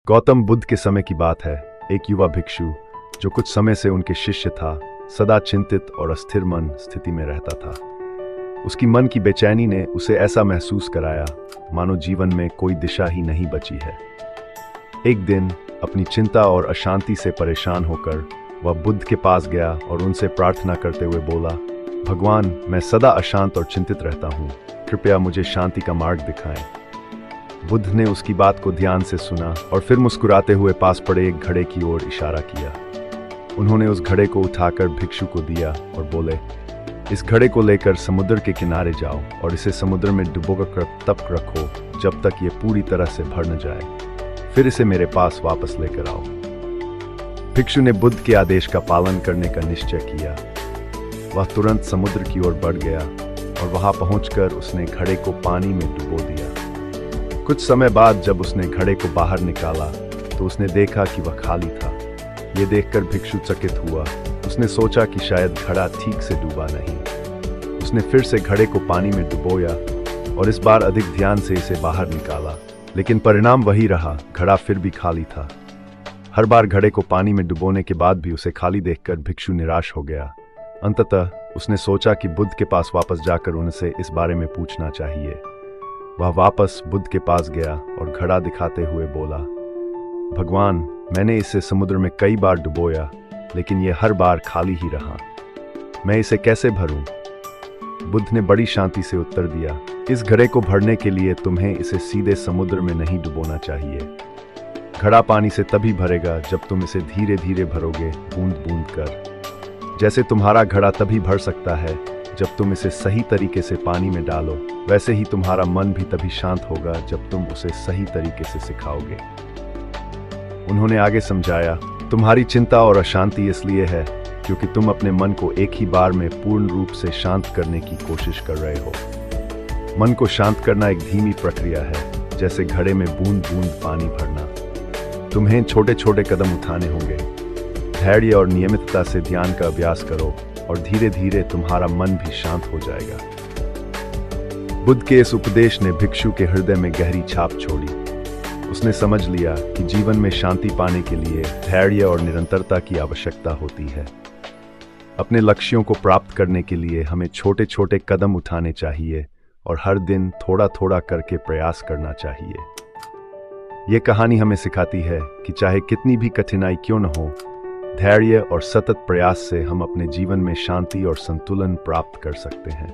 गौतम बुद्ध के समय की बात है। एक युवा भिक्षु जो कुछ समय से उनके शिष्य था, सदा चिंतित और अस्थिर मन स्थिति में रहता था। उसकी मन की बेचैनी ने उसे ऐसा महसूस कराया मानो जीवन में कोई दिशा ही नहीं बची है। एक दिन अपनी चिंता और अशांति से परेशान होकर वह बुद्ध के पास गया और उनसे प्रार्थना करते हुए बोला, भगवान, मैं सदा अशांत और चिंतित रहता हूँ, कृपया मुझे शांति का मार्ग दिखाएं। बुद्ध ने उसकी बात को ध्यान से सुना और फिर मुस्कुराते हुए पास पड़े एक घड़े की ओर इशारा किया। उन्होंने उस घड़े को उठाकर भिक्षु को दिया और बोले, इस घड़े को लेकर समुद्र के किनारे जाओ और इसे समुद्र में डुबोकर तब रखो जब तक ये पूरी तरह से भर न जाए, फिर इसे मेरे पास वापस लेकर आओ। भिक्षु ने बुद्ध के आदेश का पालन करने का निश्चय किया। वह तुरंत समुद्र की ओर बढ़ गया और वहां पहुंचकर उसने घड़े को पानी में डुबो दिया। कुछ समय बाद जब उसने घड़े को बाहर निकाला तो उसने देखा कि वह खाली था। ये देखकर भिक्षु चकित हुआ। उसने सोचा कि शायद घड़ा ठीक से डूबा नहीं। उसने फिर से घड़े को पानी में डुबोया और इस बार अधिक ध्यान से इसे बाहर निकाला, लेकिन परिणाम वही रहा, घड़ा फिर भी खाली था। हर बार घड़े को पानी में डुबोने के बाद भी उसे खाली देखकर भिक्षु निराश हो गया। अंततः उसने सोचा कि बुद्ध के पास वापस जाकर उनसे इस बारे में पूछना चाहिए। वह वापस बुद्ध के पास गया और घड़ा दिखाते हुए बोला, भगवान, मैंने इसे समुद्र में कई बार डुबोया, लेकिन यह हर बार खाली ही रहा। मैं इसे कैसे भरूं? बुद्ध ने बड़ी शांति से उत्तर दिया, इस घड़े को भरने के लिए तुम्हें इसे सीधे समुद्र में नहीं डुबोना चाहिए। घड़ा पानी से तभी भरेगा जब तुम इसे धीरे धीरे भरोगे, बूंद बूंद कर। जैसे तुम्हारा घड़ा तभी भर सकता है जब तुम इसे सही तरीके से पानी में डालो, वैसे ही तुम्हारा मन भी तभी शांत होगा जब तुम उसे सही तरीके से सिखाओगे। उन्होंने आगे समझाया, तुम्हारी चिंता और अशांति इसलिए है क्योंकि तुम अपने मन को एक ही बार में पूर्ण रूप से शांत करने की कोशिश कर रहे हो। मन को शांत करना एक धीमी प्रक्रिया है, जैसे घड़े में बूंद बूंद पानी भरना। तुम्हें छोटे छोटे कदम उठाने होंगे। धैर्य और नियमितता से ध्यान का अभ्यास करो और धीरे धीरे तुम्हारा मन भी शांत हो जाएगा। बुद्ध के इस उपदेश ने भिक्षु के हृदय में गहरी छाप छोड़ी। उसने समझ लिया कि जीवन में शांति पाने के लिए धैर्य और निरंतरता की आवश्यकता होती है। अपने लक्ष्यों को प्राप्त करने के लिए हमें छोटे छोटे कदम उठाने चाहिए और हर दिन थोड़ा थोड़ा करके प्रयास करना चाहिए। यह कहानी हमें सिखाती है कि चाहे कितनी भी कठिनाई क्यों न हो, धैर्य और सतत प्रयास से हम अपने जीवन में शांति और संतुलन प्राप्त कर सकते हैं।